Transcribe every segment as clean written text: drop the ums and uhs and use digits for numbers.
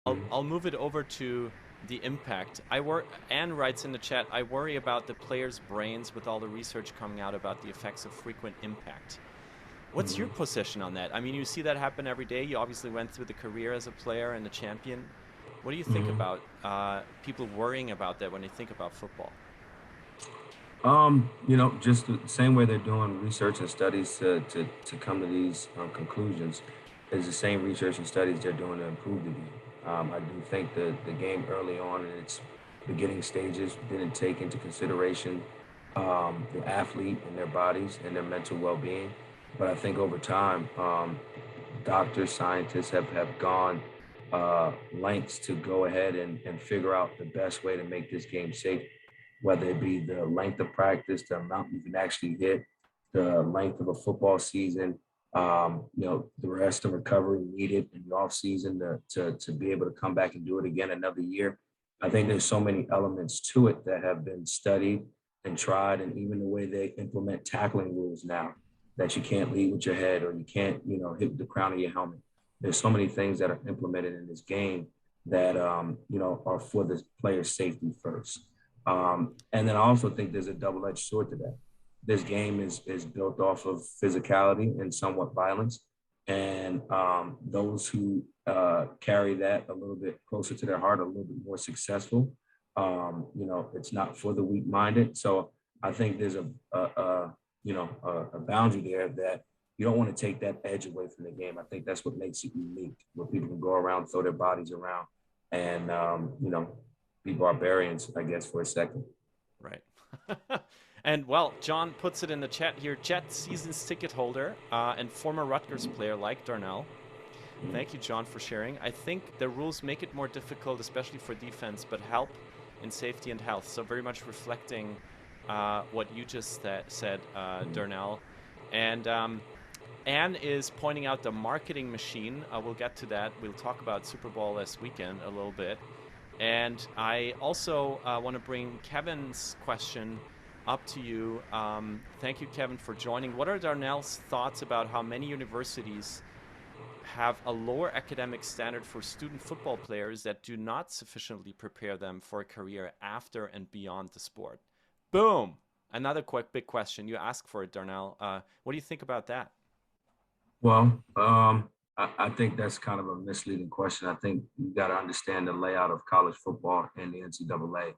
I'll move it over to the impact. Anne writes in the chat, I worry about the players' brains with all the research coming out about the effects of frequent impact. What's your Mhm. position on that? I mean, you see that happen every day. You obviously went through the career as a player and a champion. What do you think Mhm. about people worrying about that when they think about football? Just the same way they're doing research and studies to come to these conclusions is the same research and studies they're doing to improve the game. I do think the game early on in its beginning stages didn't take into consideration the athlete and their bodies and their mental well-being. But I think over time, doctors, scientists have gone lengths to go ahead and figure out the best way to make this game safe, whether it be the length of practice, the amount you can actually hit, the length of a football season, the rest of recovery needed in the off season to be able to come back and do it again another year. I think there's so many elements to it that have been studied and tried, and even the way they implement tackling rules now, that you can't lead with your head or you can't, hit the crown of your helmet. There's so many things that are implemented in this game that are for the player's safety first. And then I also think there's a double-edged sword to that. This game is built off of physicality and somewhat violence, and those who carry that a little bit closer to their heart are a little bit more successful. It's not for the weak-minded. So I think there's a boundary there that you don't want to take that edge away from the game. I think that's what makes it unique, where people can go around, throw their bodies around, and be barbarians, I guess, for a second. Right. And well, John puts it in the chat here. Jet season's ticket holder and former Rutgers player like Darnell. Thank you, John, for sharing. I think the rules make it more difficult, especially for defense, but help in safety and health. So very much reflecting what you just said, Darnell. And Anne is pointing out the marketing machine. We'll get to that. We'll talk about Super Bowl this weekend a little bit. And I also want to bring Kevin's question up to you. Thank you, Kevin, for joining. What are Darnell's thoughts about how many universities have a lower academic standard for student football players that do not sufficiently prepare them for a career after and beyond the sport? Boom! Another quick big question. You asked for it, Darnell. What do you think about that? Well, I think that's kind of a misleading question. I think you got to understand the layout of college football and the NCAA.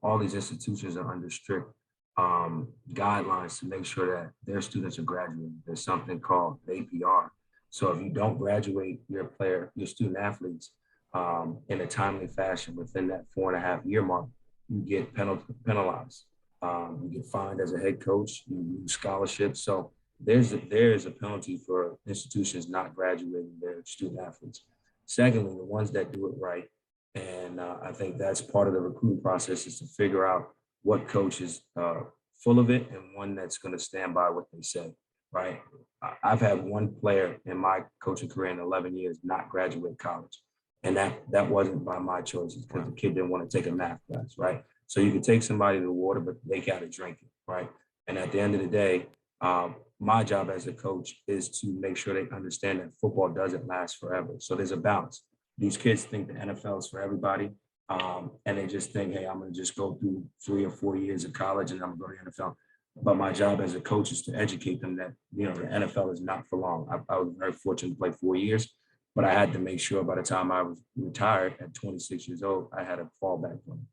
All these institutions are under strict guidelines to make sure that their students are graduating. There's something called APR. So if you don't graduate your student athletes in a timely fashion within that 4.5 year mark, you get penalized. You get fined as a head coach. You lose scholarships. So there's a penalty for institutions not graduating their student athletes. Secondly, the ones that do it right, and I think that's part of the recruiting process, is to figure out what coach is full of it and one that's going to stand by what they say, right? I've had one player in my coaching career in 11 years not graduate college. And that wasn't by my choices, because Wow. the kid didn't want to take a math class, right? So you can take somebody to the water, but they got to drink it, right? And at the end of the day, my job as a coach is to make sure they understand that football doesn't last forever. So there's a balance. These kids think the NFL is for everybody. And they just think, hey, I'm going to just go through 3 or 4 years of college and I'm going to go to the NFL. But my job as a coach is to educate them that, the NFL is not for long. I was very fortunate to play 4 years, but I had to make sure by the time I was retired at 26 years old, I had a fallback plan.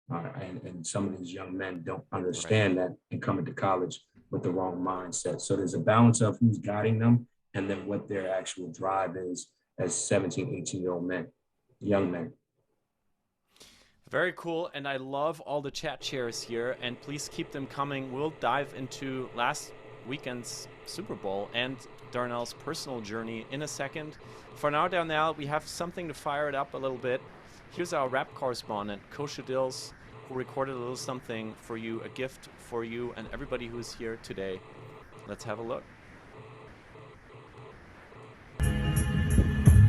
And some of these young men don't Right. understand that and come into college with the wrong mindset. So there's a balance of who's guiding them and then what their actual drive is as 17, 18-year-old men, young men. Very cool. And I love all the chat shares here. And please keep them coming. We'll dive into last weekend's Super Bowl and Darnell's personal journey in a second. For now, Darnell, we have something to fire it up a little bit. Here's our rap correspondent, Kosha Dills, who recorded a little something for you, a gift for you and everybody who's here today. Let's have a look.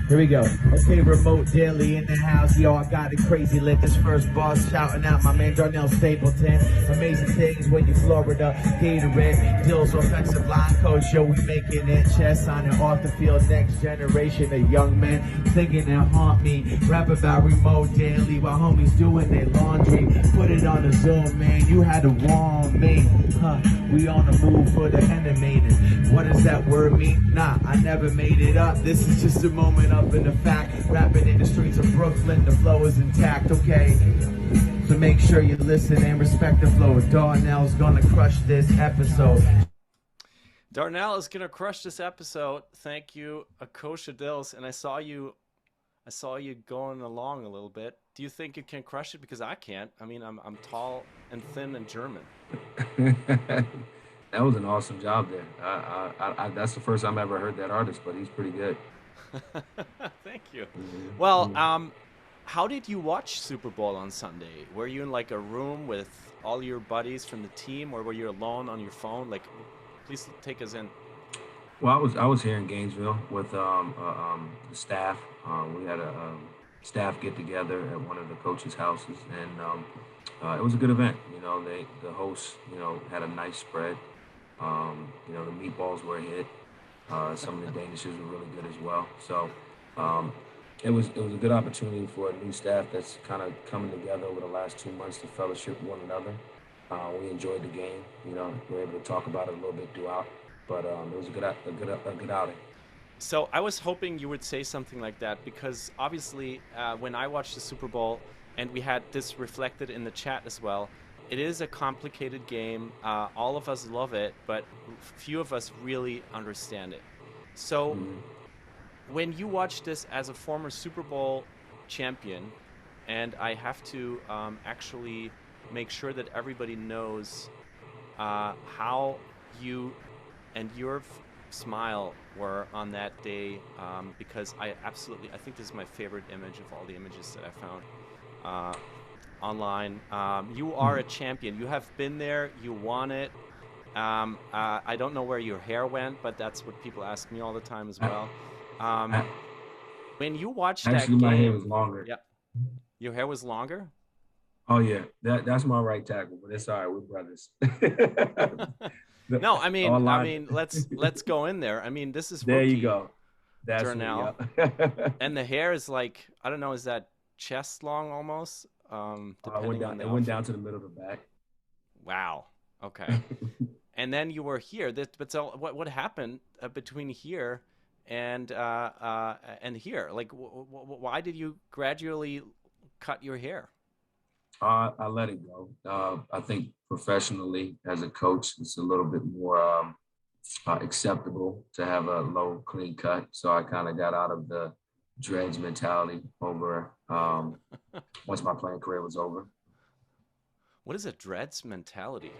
Here we go. Okay, remote daily in the house. Yo, I got it crazy lit. This first boss shouting out my man Darnell Stapleton. Amazing things when you Florida. Gatorade, Dills, offensive line coach. Yo, we making it. Chess on and off the field. Next generation of young men thinking that haunt me. Rap about remote daily while homies doing their laundry. Put it on the Zoom, man. You had to warn me. Huh? We on the move for the animated. What does that word mean? Nah, I never made it up. This is just a moment up in the fact. Rapping in the streets of Brooklyn, the flow is intact, okay? So make sure you listen and respect the flow. Darnell's gonna crush this episode. Darnell is gonna crush this episode. Thank you, Akosha Dills. And I saw you going along a little bit. Do you think you can crush it? Because I can't. I mean, I'm tall and thin and German. That was an awesome job there. That's the first time I ever heard that artist, but he's pretty good. Thank you. Well, how did you watch Super Bowl on Sunday? Were you in like a room with all your buddies from the team, or were you alone on your phone? Like, please take us in. Well, I was here in Gainesville with the staff. We had a staff get together at one of the coaches' houses, and it was a good event. You know, the hosts, you know, had a nice spread. You know, the meatballs were a hit. Some of the danishes were really good as well. So it was a good opportunity for a new staff that's kind of coming together over the last 2 months to fellowship one another. We enjoyed the game. You know, we were able to talk about it a little bit throughout, but it was a good outing. So I was hoping you would say something like that, because obviously when I watched the Super Bowl, and we had this reflected in the chat as well, it is a complicated game. All of us love it, but few of us really understand it. So when you watch this as a former Super Bowl champion, and I have to actually make sure that everybody knows how you and your smile were on that day, because I think this is my favorite image of all the images that I found online. You are a champion. You have been there. You won it. I don't know where your hair went, but that's what people ask me all the time as well. When you watched that game, my hair was longer. Yeah, your hair was longer. Oh yeah, that's my right tackle, but it's all right. We're brothers. No, I mean, let's go in there. I mean, this is there. Rookie, You go. That's Darnell, and the hair is like, I don't know, is that chest long almost? It went down to the middle of the back. Wow. Okay. And then you were here. But so what happened between here and here? Like, why did you gradually cut your hair? I let it go. I think professionally as a coach, it's a little bit more acceptable to have a low, clean cut. So I kind of got out of the dreads mentality over once my playing career was over. What is a dreads mentality?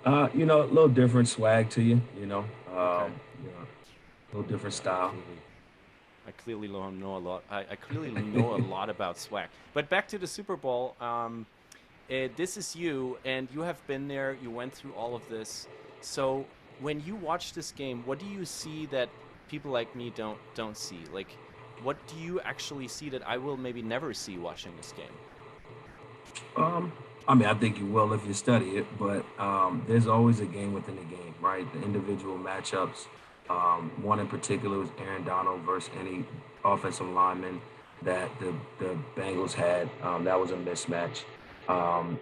You know, a little different swag to you. You know, Okay. you know, a little different style. I clearly know a lot. I clearly know a lot about swag. But back to the Super Bowl. This is you, and you have been there. You went through all of this. So when you watch this game, what do you see that people like me don't see? Like, what do you actually see that I will maybe never see watching this game? I mean, I think you will if you study it, but there's always a game within the game, right? The individual matchups. One in particular was Aaron Donald versus any offensive lineman that the Bengals had. That was a mismatch.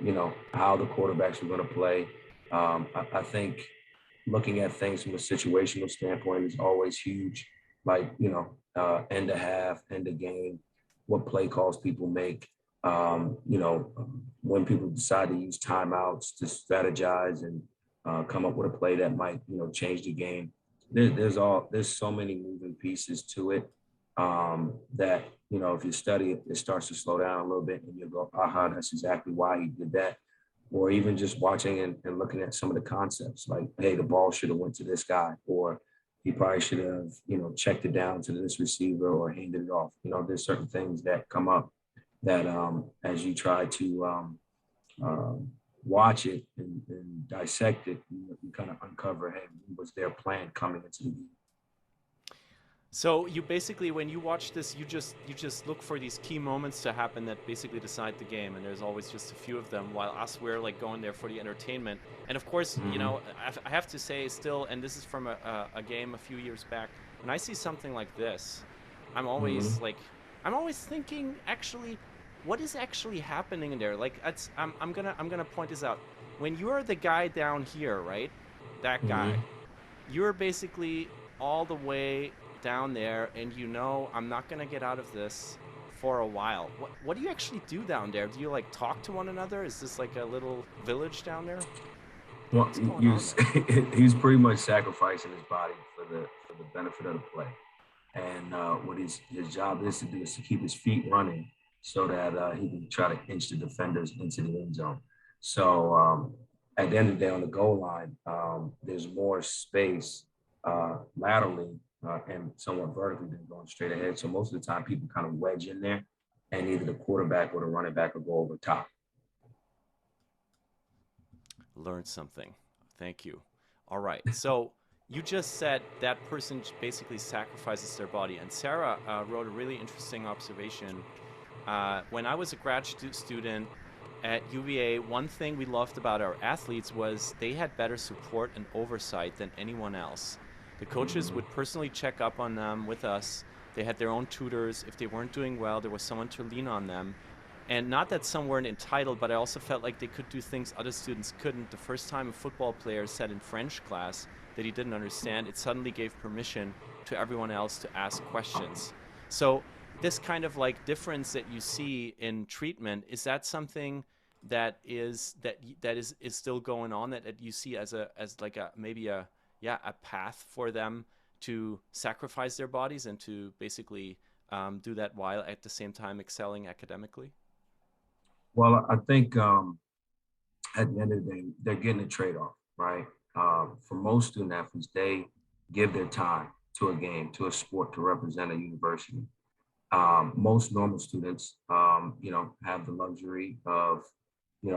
You know, how the quarterbacks were going to play. I think looking at things from a situational standpoint is always huge. Like, you know, end of half, end of game, what play calls people make. You know, when people decide to use timeouts to strategize and come up with a play that might, you know, change the game. There's so many moving pieces to it that, you know, if you study it, it starts to slow down a little bit and you'll go, aha, that's exactly why he did that. Or even just watching and looking at some of the concepts like, hey, the ball should have went to this guy, or he probably should have, you know, checked it down to this receiver or handed it off. You know, there's certain things that come up that as you try to watch it and dissect it, you kind of uncover, hey, what was their plan coming into the game? So you basically, when you watch this, you just look for these key moments to happen that basically decide the game, and there's always just a few of them. While us, we're like going there for the entertainment. And of course, Mm-hmm. I have to say still, and this is from a game a few years back. When I see something like this, I'm Mm-hmm. always like, I'm always thinking, actually, what is actually happening in there? Like, I'm gonna point this out. When you're the guy down here, right? That Mm-hmm. guy, you're basically all the way down there, and I'm not gonna get out of this for a while. What do you actually do down there? Do you like talk to one another? Is this like a little village down there? Well, What's going on there? he's pretty much sacrificing his body for the benefit of the play. And what his job is to do is to keep his feet running so that he can try to inch the defenders into the end zone. So at the end of the day, on the goal line, there's more space laterally and somewhat vertically than going straight ahead. So most of the time, people kind of wedge in there, and either the quarterback or the running back will go over top. Learned something. Thank you. All right. So you just said that person basically sacrifices their body, and Sarah wrote a really interesting observation. When I was a student at UVA, one thing we loved about our athletes was they had better support and oversight than anyone else. The coaches Mm-hmm. would personally check up on them with us. They had their own tutors. If they weren't doing well, there was someone to lean on them. And not that some weren't entitled, but I also felt like they could do things other students couldn't. The first time a football player said in French class that he didn't understand, it suddenly gave permission to everyone else to ask questions. So this kind of like difference that you see in treatment, is that something that is still going on, that you see as like a maybe a yeah, a path for them to sacrifice their bodies and to basically do that while at the same time excelling academically? Well, I think at the end of the day, they're getting a trade-off, right? For most student athletes, they give their time to a game, to a sport, to represent a university. Most normal students, have the luxury of,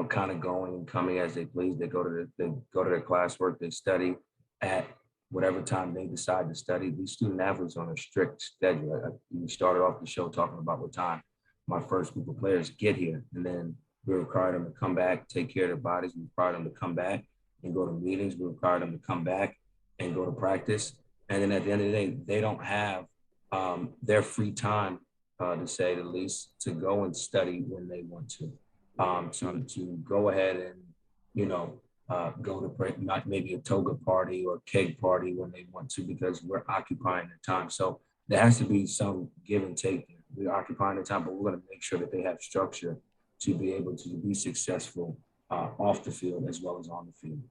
kind of going and coming as they please. They go to their classwork, they study at whatever time they decide to study. These student athletes are on a strict schedule. We started off the show talking about what time my first group of players get here, and then we require them to come back, take care of their bodies. We require them to come back and go to meetings. We require them to come back and go to practice. And then at the end of the day, they don't have their free time, to say the least, to go and study when they want to, Got it. to go ahead and you know go to not maybe a toga party or keg party when they want to, because we're occupying their time. So there has to be some give and take. We're occupying their time, but we're going to make sure that they have structure to be able to be successful off the field as well as on the field.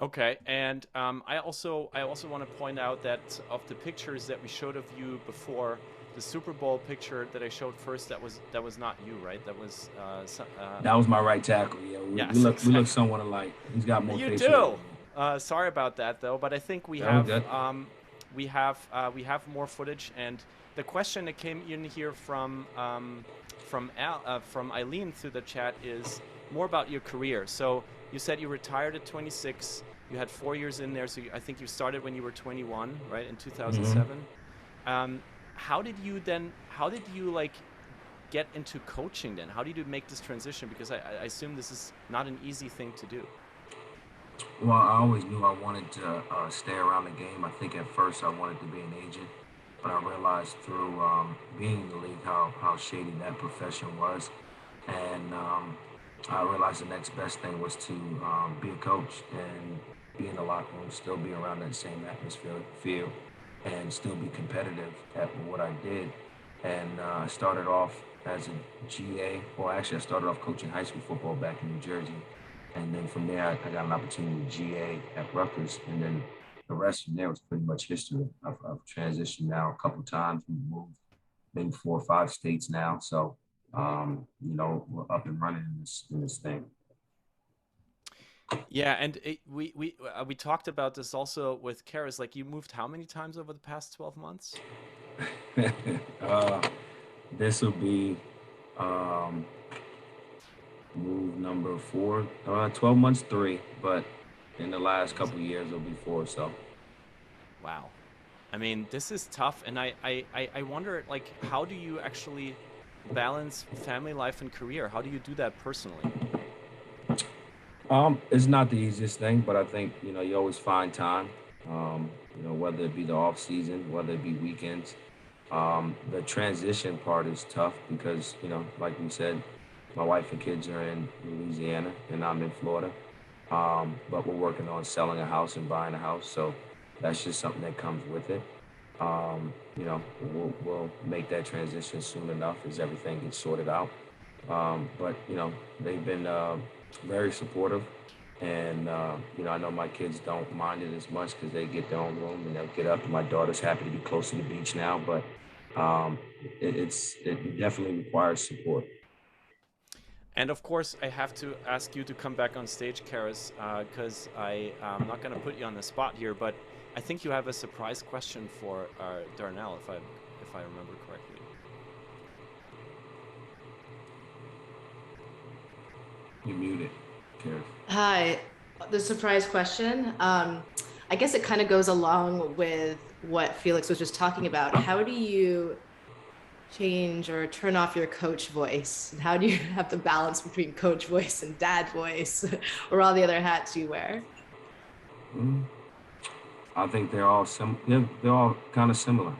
Okay, and I also want to point out that of the pictures that we showed of you before, the Super Bowl picture that I showed first, that was not you, right? That was That was my right tackle. Yeah, yes, we look exactly. somewhat alike. He's got more You facial hair do. than me. Sorry about that, though, but I think That was good. we have more footage. And the question that came in here from Eileen through the chat is more about your career. So you said you retired at 26. You had 4 years in there, so I think you started when you were 21, right, in Mm-hmm. 2007. Um, how did you then? How did you like get into coaching then? How did you make this transition? Because I assume this is not an easy thing to do. Well, I always knew I wanted to stay around the game. I think at first I wanted to be an agent, but I realized through being in the league how shady that profession was. And I realized the next best thing was to be a coach and be in the locker room, still be around that same atmosphere, feel, and still be competitive at what I did. And I started off as a GA, or actually, I started off coaching high school football back in New Jersey. And then from there, I got an opportunity with GA at Rutgers. And then the rest from there was pretty much history. I've transitioned now a couple of times. We've moved maybe 4 or 5 states now. So, we're up and running in this thing. Yeah, and we talked about this also with Karis. Like, you moved how many times over the past 12 months? uh, this will be um, move number 4. 12 months, 3, but in the last couple of years, it'll be 4. So, Wow. I mean, this is tough, and I wonder, like, how do you actually balance family life and career? How do you do that personally? It's not the easiest thing, but I think, you always find time. Whether it be the off season, whether it be weekends. The transition part is tough because, like we said, my wife and kids are in Louisiana and I'm in Florida. But we're working on selling a house and buying a house, so that's just something that comes with it. We'll make that transition soon enough as everything gets sorted out. But they've been very supportive, and I know my kids don't mind it as much because they get their own room and they'll get up. My daughter's happy to be close to the beach now, but um, it definitely requires support. And of course, I have to ask you to come back on stage, Karis, because I'm not going to put you on the spot here, but I think you have a surprise question for Darnell, if I remember correctly. You muted, Karen. Hi, the surprise question. I guess it kind of goes along with what Felix was just talking about. How do you change or turn off your coach voice? And how do you have the balance between coach voice and dad voice or all the other hats you wear? Mm, I think they're all kind of similar.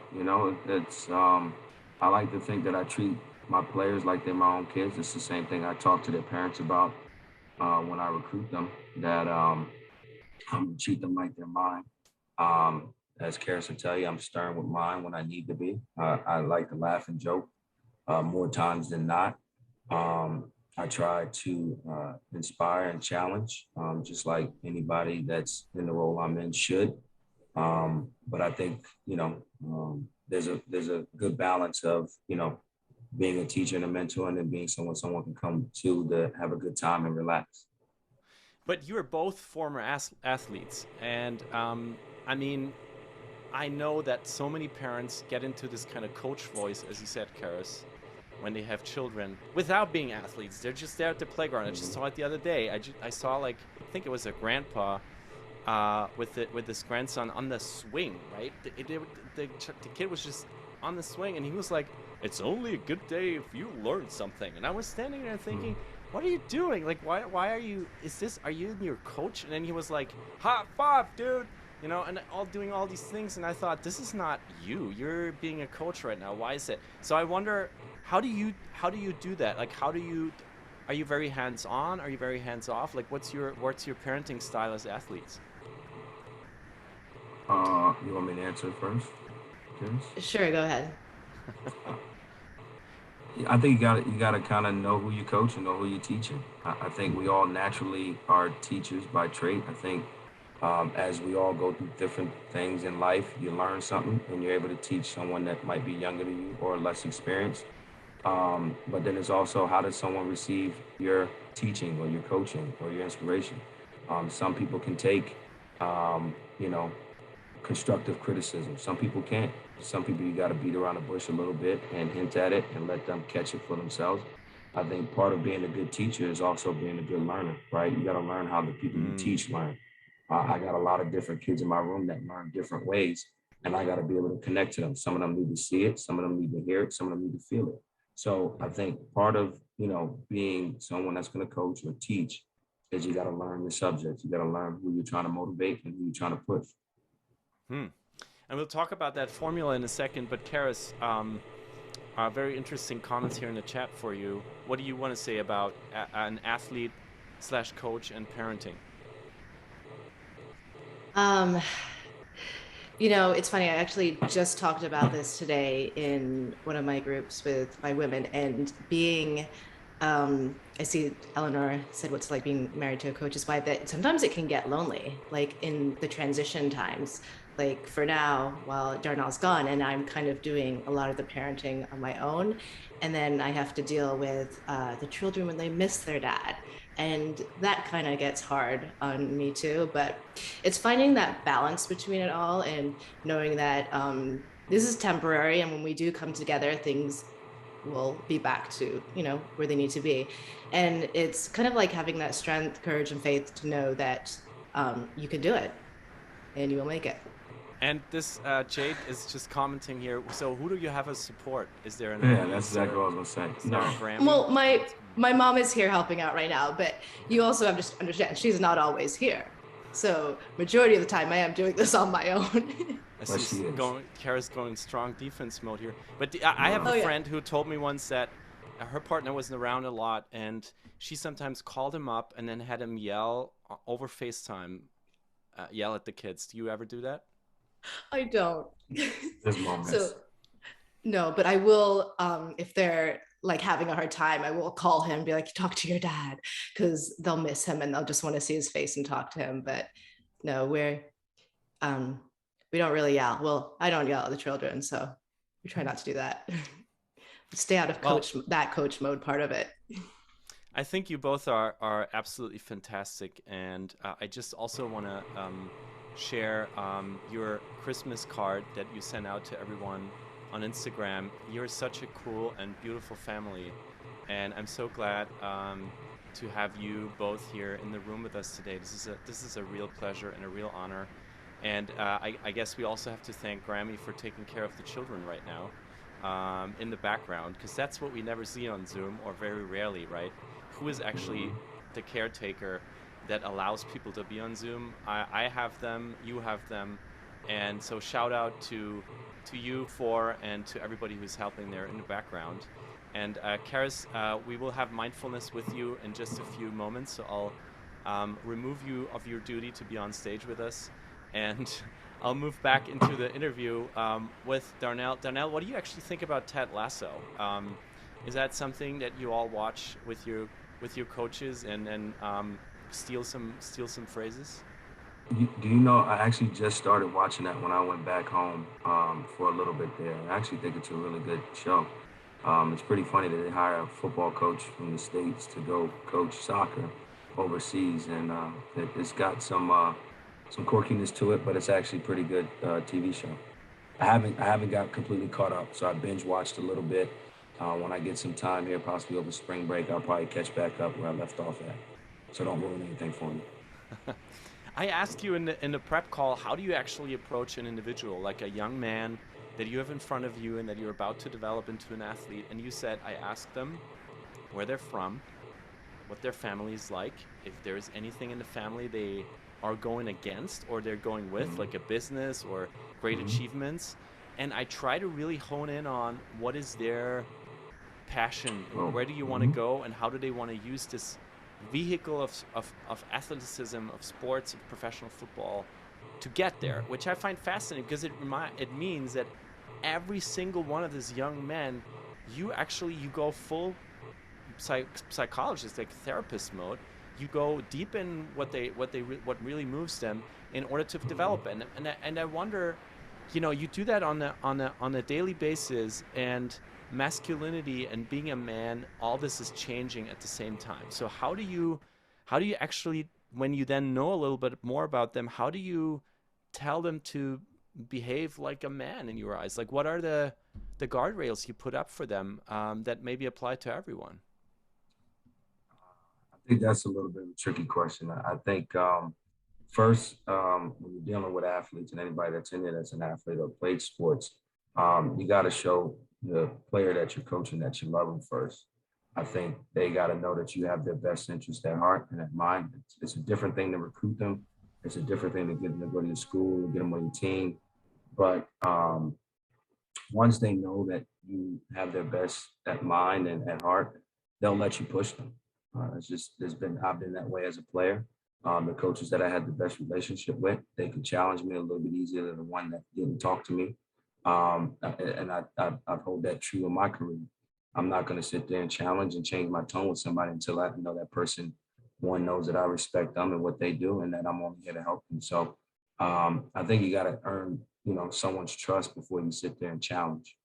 It's I like to think that I treat my players like they're my own kids. It's the same thing I talk to their parents about when I recruit them. That I'm gonna treat them like they're mine. As Karis will tell you, I'm stern with mine when I need to be. I like to laugh and joke more times than not. I try to inspire and challenge, just like anybody that's in the role I'm in should. But I think there's a good balance of being a teacher and a mentor, and then being someone can come to have a good time and relax. But you are both former athletes, and I mean, I know that so many parents get into this kind of coach voice, as you said, Karis, when they have children without being athletes. They're just there at the playground. I just saw it the other day. I saw, like, I think it was a grandpa with his grandson on the swing, right? The kid was just on the swing, and he was like, "It's only a good day if you learn something." And I was standing there thinking, "What are you doing? Like, why are you? Are you your coach?" And then he was like, "High five, dude!" And all doing all these things. And I thought, this is not you. You're being a coach right now. Why is it? So I wonder, how do you do that? Like, are you very hands on? Are you very hands off? Like, what's your parenting style as athletes? You want me to answer first? Yes? Sure, go ahead. I think you gotta kind of know who you coach and know who you're teaching. I think we all naturally are teachers by trait. I think as we all go through different things in life, you learn something and you're able to teach someone that might be younger than you or less experienced. But then it's also, how does someone receive your teaching or your coaching or your inspiration? Some people can take, constructive criticism. Some people can't. Some people you got to beat around the bush a little bit and hint at it and let them catch it for themselves. I think part of being a good teacher is also being a good learner, right? You got to learn how the people you teach learn. I got a lot of different kids in my room that learn different ways, and I got to be able to connect to them. Some of them need to see it, some of them need to hear it, some of them need to feel it. So I think part of, being someone that's going to coach or teach is you got to learn your subject. You got to learn who you're trying to motivate and who you're trying to push. And we'll talk about that formula in a second. But Karis, very interesting comments here in the chat for you. What do you want to say about an athlete / coach and parenting? It's funny. I actually just talked about this today in one of my groups with my women, and being, I see Eleanor said what's like being married to a coach's wife, that sometimes it can get lonely, like in the transition times. Like for now, while Darnell's gone, and I'm kind of doing a lot of the parenting on my own, and then I have to deal with the children when they miss their dad. And that kind of gets hard on me too, but it's finding that balance between it all and knowing that this is temporary, and when we do come together, things will be back to, where they need to be. And it's kind of like having that strength, courage, and faith to know that you can do it and you will make it. And this Jade is just commenting here. So who do you have as support? Is there an Yeah, that's exactly what I was gonna say. No. Grammy? Well, my mom is here helping out right now, but you also have to understand she's not always here. So majority of the time I am doing this on my own. Kara's going strong defense mode here. But I have a friend who told me once that her partner wasn't around a lot, and she sometimes called him up and then had him yell over FaceTime, yell at the kids. Do you ever do that? I don't. There's moments. So, no, but I will, if they're like having a hard time, I will call him and be like, talk to your dad, because they'll miss him and they'll just want to see his face and talk to him. But no, we don't really yell. Well, I don't yell at the children, so we try not to do that. Stay out of coach mode part of it. I think you both are absolutely fantastic, and I just also want to share your Christmas card that you sent out to everyone on Instagram. You're such a cool and beautiful family, and I'm so glad to have you both here in the room with us today. This is a real pleasure and a real honor, and I guess we also have to thank Grammy for taking care of the children right now in the background, because that's what we never see on Zoom, or very rarely, right? Who is actually the caretaker that allows people to be on Zoom? I have them, you have them, and so shout out to you and to everybody who's helping there in the background. And Karis, we will have mindfulness with you in just a few moments, so I'll remove you of your duty to be on stage with us, and I'll move back into the interview with Darnell. Darnell, what do you actually think about Ted Lasso? Is that something that you all watch with your coaches and then steal some phrases? Do you know, I actually just started watching that when I went back home for a little bit there. I actually think it's a really good show. It's pretty funny that they hire a football coach from the States to go coach soccer overseas, and it's got some quirkiness to it, but it's actually a pretty good TV show. I haven't got completely caught up, so I binge watched a little bit. When I get some time here, possibly over spring break, I'll probably catch back up where I left off at. So don't ruin anything for me. I asked you in the prep call, how do you actually approach an individual, like a young man that you have in front of you and that you're about to develop into an athlete? And you said, I asked them where they're from, what their family is like, if there's anything in the family they are going against or they're going with, like a business or great achievements. And I try to really hone in on what is their passion, where do you want to go, and how do they want to use this vehicle of athleticism, of sports, of professional football to get there, which I find fascinating, because it means that every single one of these young men, you go full psychologist, like therapist mode. You go deep in what really moves them in order to develop it. And I wonder, you do that on a daily basis, and masculinity and being a man, all this is changing at the same time. So how do you actually, when you then know a little bit more about them, how do you tell them to behave like a man in your eyes? Like, what are the guardrails you put up for them that maybe apply to everyone? I think that's a little bit of a tricky question. I think first, when you're dealing with athletes and anybody that's in there that's an athlete or played sports, you got to show the player that you're coaching that you love them first. I think they got to know that you have their best interest at heart and at mind. It's a different thing to recruit them. It's a different thing to get them to go to your school, get them on your team. But once they know that you have their best at mind and at heart, they'll let you push them. I've been that way as a player. The coaches that I had the best relationship with, they could challenge me a little bit easier than the one that didn't talk to me. And I've hold that true in my career. I'm not going to sit there and challenge and change my tone with somebody until I know that person, one, knows that I respect them and what they do, and that I'm only here to help them. So I think you got to earn, someone's trust before you sit there and challenge.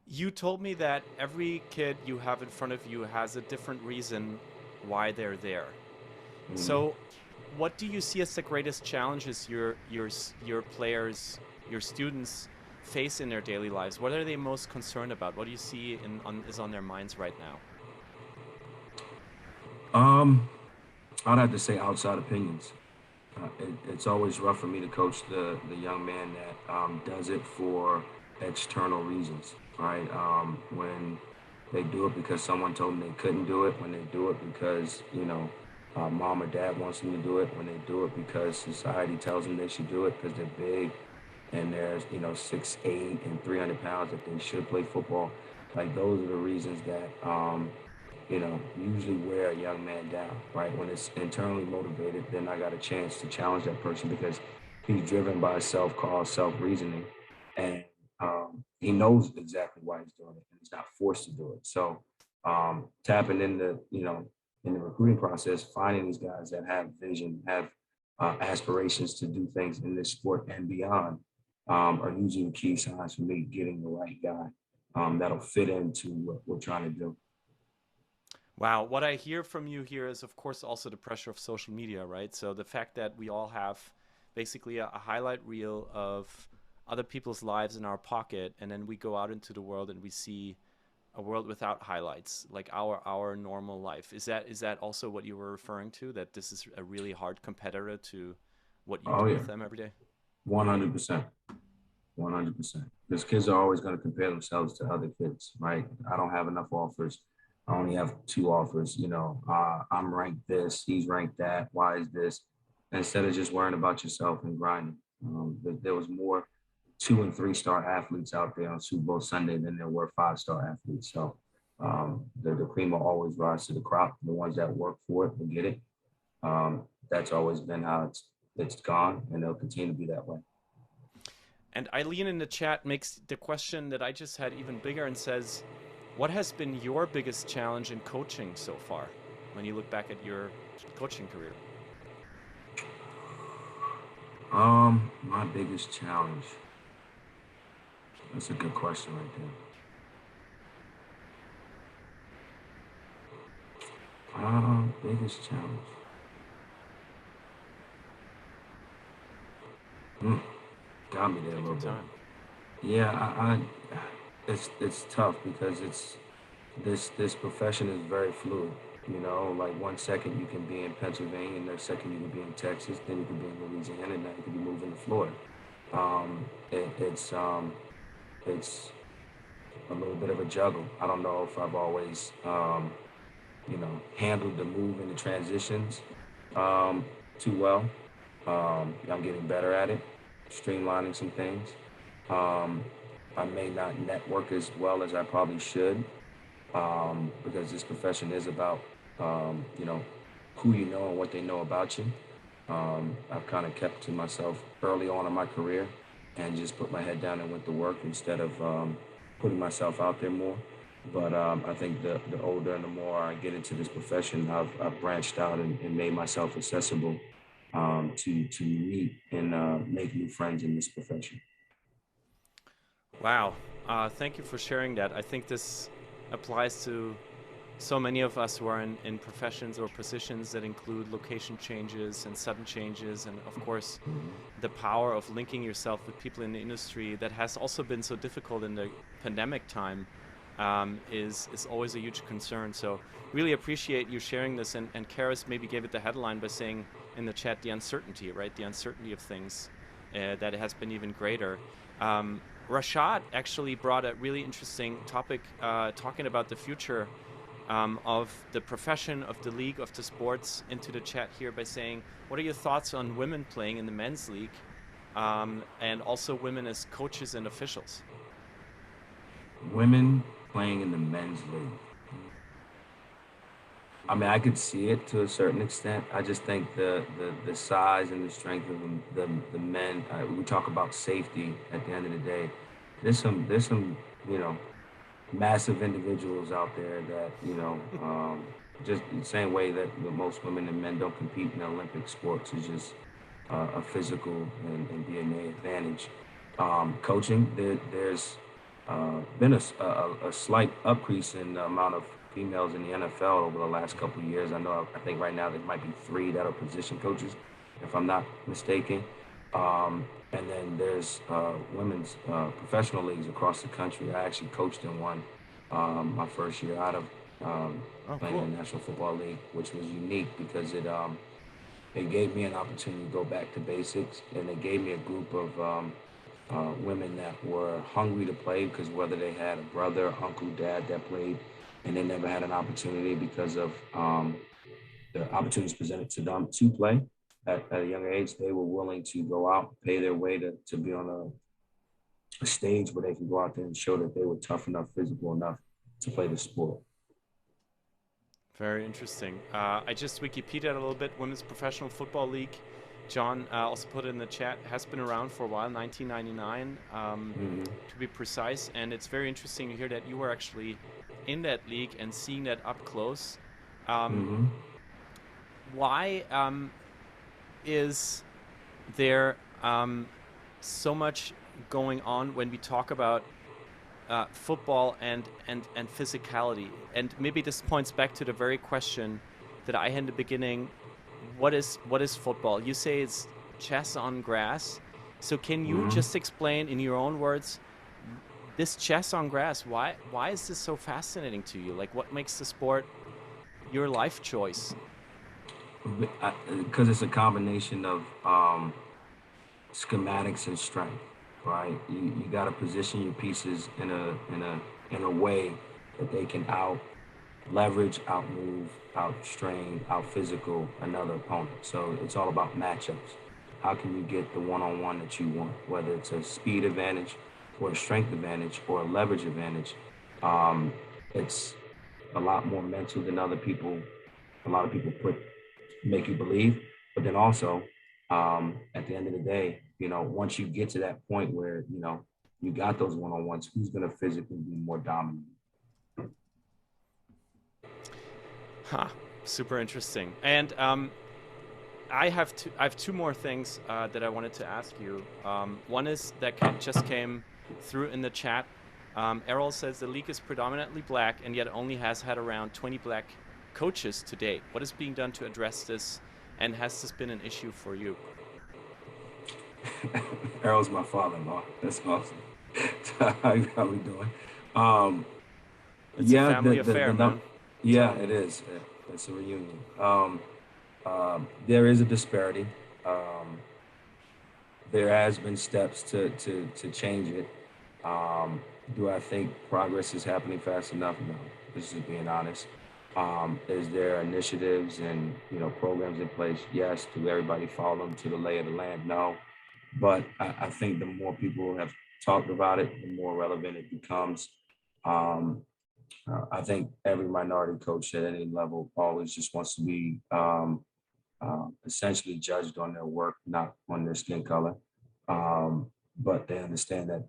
You told me that every kid you have in front of you has a different reason why they're there. So what do you see as the greatest challenges your players, your students face in their daily lives? What are they most concerned about? What do you see is on their minds right now? I'd have to say outside opinions. It's always rough for me to coach the young man that does it for external reasons, right? When they do it because someone told them they couldn't do it, when they do it because, mom or dad wants them to do it, when they do it because society tells them they should do it because they're big and they're, 6'8" and 300 pounds that they should play football. Like those are the reasons that usually wear a young man down, right? When it's internally motivated, then I got a chance to challenge that person because he's driven by self-cause, self-reasoning, and he knows exactly why he's doing it, and he's not forced to do it. So tapping into, in the recruiting process, finding these guys that have vision, have aspirations to do things in this sport and beyond are usually the key signs for me getting the right guy that'll fit into what we're trying to do. Wow, what I hear from you here is, of course, also the pressure of social media, right? So the fact that we all have basically a highlight reel of other people's lives in our pocket, and then we go out into the world and we see a world without highlights, like our normal life. Is that also what you were referring to? That this is a really hard competitor to what you Oh do yeah, with them every day? 100%. 100%. Because kids are always going to compare themselves to other kids, right? I don't have enough offers. I only have 2 offers. I'm ranked this, he's ranked that. Why is this? Instead of just worrying about yourself and grinding. There was more 2 and 3 star athletes out there on Super Bowl Sunday than there were 5-star athletes. So the cream will always rise to the crop. The ones that work for it will get it. That's always been how it's gone, and it'll continue to be that way. And Eileen in the chat makes the question that I just had even bigger and says, what has been your biggest challenge in coaching so far when you look back at your coaching career? My biggest challenge. That's a good question right there. Biggest challenge. Got me there a little bit. Yeah, it's tough because this profession is very fluid. Like 1 second you can be in Pennsylvania, next second you can be in Texas, then you can be in Louisiana, and then you can be moving to Florida. It's a little bit of a juggle. I don't know if I've always handled the move and the transitions too well. I'm getting better at it, streamlining some things. I may not network as well as I probably should because this profession is about, who you know and what they know about you. I've kind of kept to myself early on in my career and just put my head down and went to work instead of putting myself out there more. But I think the older and the more I get into this profession, I've branched out and made myself accessible to meet and make new friends in this profession. Wow. Thank you for sharing that. I think this applies to so many of us who are in professions or positions that include location changes and sudden changes, and of course the power of linking yourself with people in the industry that has also been so difficult in the pandemic time is always a huge concern. So really appreciate you sharing this, and Karis maybe gave it the headline by saying in the chat the uncertainty, right? The uncertainty of things that it has been even greater. Rashad actually brought a really interesting topic talking about the future of the profession, of the league, of the sports into the chat here by saying, what are your thoughts on women playing in the men's league and also women as coaches and officials? Women playing in the men's league. I mean, I could see it to a certain extent. I just think the size and the strength of the men. We talk about safety at the end of the day. There's some massive individuals out there that just the same way that most women and men don't compete in Olympic sports is just a physical and DNA advantage. Coaching, there's been a slight increase in the amount of females in the NFL over the last couple of years. I think right now there might be 3 that are position coaches, if I'm not mistaken. And then there's women's professional leagues across the country. I actually coached in one my first year out of playing in the National Football League, which was unique because it it gave me an opportunity to go back to basics, and it gave me a group of women that were hungry to play, because whether they had a brother, uncle, dad that played, and they never had an opportunity because of the opportunities presented to them to play at a younger age, they were willing to go out, pay their way to be on a stage where they can go out there and show that they were tough enough, physical enough to play the sport. Very interesting. I just Wikipedia'd a little bit. Women's Professional Football League. John also put it in the chat. Has been around for a while, 1999 to be precise. And it's very interesting to hear that you were actually in that league and seeing that up close. Why is there so much going on when we talk about football and physicality? And maybe this points back to the very question that I had in the beginning. What is football? You say it's chess on grass. So can you just explain in your own words this chess on grass? Why is this so fascinating to you? Like, what makes the sport your life choice? Because it's a combination of schematics and strength, right? You got to position your pieces in a way that they can out leverage, out move, out strain, out physical another opponent. So it's all about matchups. How can you get the one-on-one that you want, whether it's a speed advantage or a strength advantage or a leverage advantage? It's a lot more mental than a lot of people make you believe. But then also, at the end of the day, once you get to that point where, you got those one-on-ones, who's going to physically be more dominant? Super interesting. And I have two more things that I wanted to ask you. One is that just came through in the chat. Errol says the league is predominantly black and yet only has had around 20 black coaches to date. What is being done to address this, and has this been an issue for you? Errol's my father-in-law. That's awesome. How we doing? It's a family affair, man. Yeah, it is. It's a reunion. There is a disparity. There has been steps to change it. Do I think progress is happening fast enough? No. This is being honest. Is there initiatives and programs in place? Yes. Do everybody follow them to the lay of the land? No. But I think the more people have talked about it, the more relevant it becomes. I think every minority coach at any level always just wants to be essentially judged on their work, not on their skin color. But they understand that,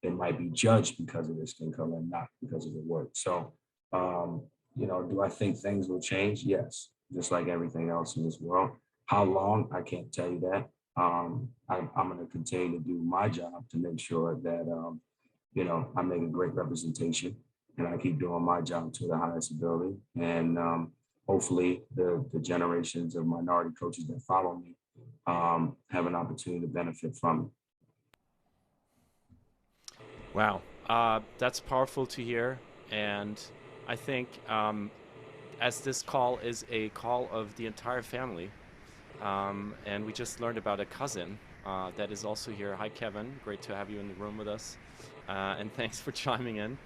it might be judged because of their skin color and not because of their work. So, do I think things will change? Yes, just like everything else in this world. How long? I can't tell you that. I'm going to continue to do my job to make sure that, I make a great representation, and I keep doing my job to the highest ability. And hopefully the generations of minority coaches that follow me have an opportunity to benefit from it. Wow, that's powerful to hear. And I think as this call is a call of the entire family, and we just learned about a cousin that is also here. Hi, Kevin. Great to have you in the room with us. And thanks for chiming in.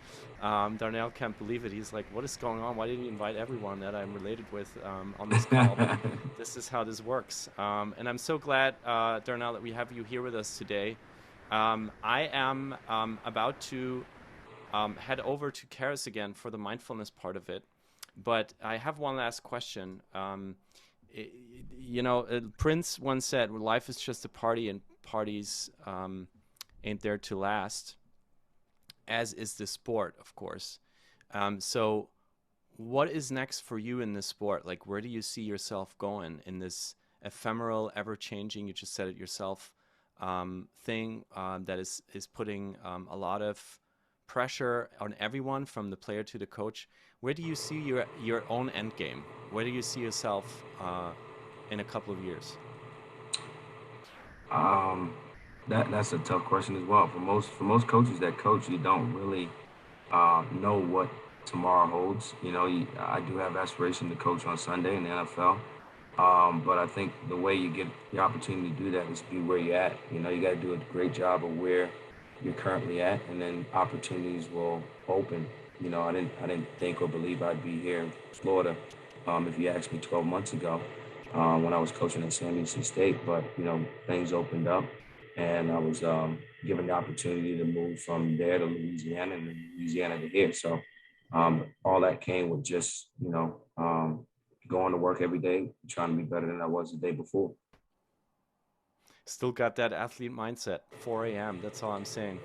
Darnell can't believe it. He's like, what is going on? Why didn't you invite everyone that I'm related with on this call? This is how this works. And I'm so glad, Darnell, that we have you here with us today. I am about to head over to Karis again for the mindfulness part of it. But I have one last question. Prince once said, well, life is just a party and parties ain't there to last, as is the sport, of course. So what is next for you in this sport? Like, where do you see yourself going in this ephemeral, ever-changing, you just said it yourself, thing that is putting a lot of pressure on everyone from the player to the coach? Where do you see your own end game? Where do you see yourself in a couple of years? That's a tough question as well. For most coaches that coach, you don't really know what tomorrow holds. I do have aspiration to coach on Sunday in the NFL. But I think the way you get the opportunity to do that is be where you're at. You know, you got to do a great job of where you're currently at, and then opportunities will open. You know, I didn't think or believe I'd be here in Florida, if you asked me 12 months ago, when I was coaching at Sam Houston State. But you know, things opened up, and I was given the opportunity to move from there to Louisiana, and then Louisiana to here. So all that came with just going to work every day, trying to be better than I was the day before. Still got that athlete mindset. 4 a.m. That's all I'm saying.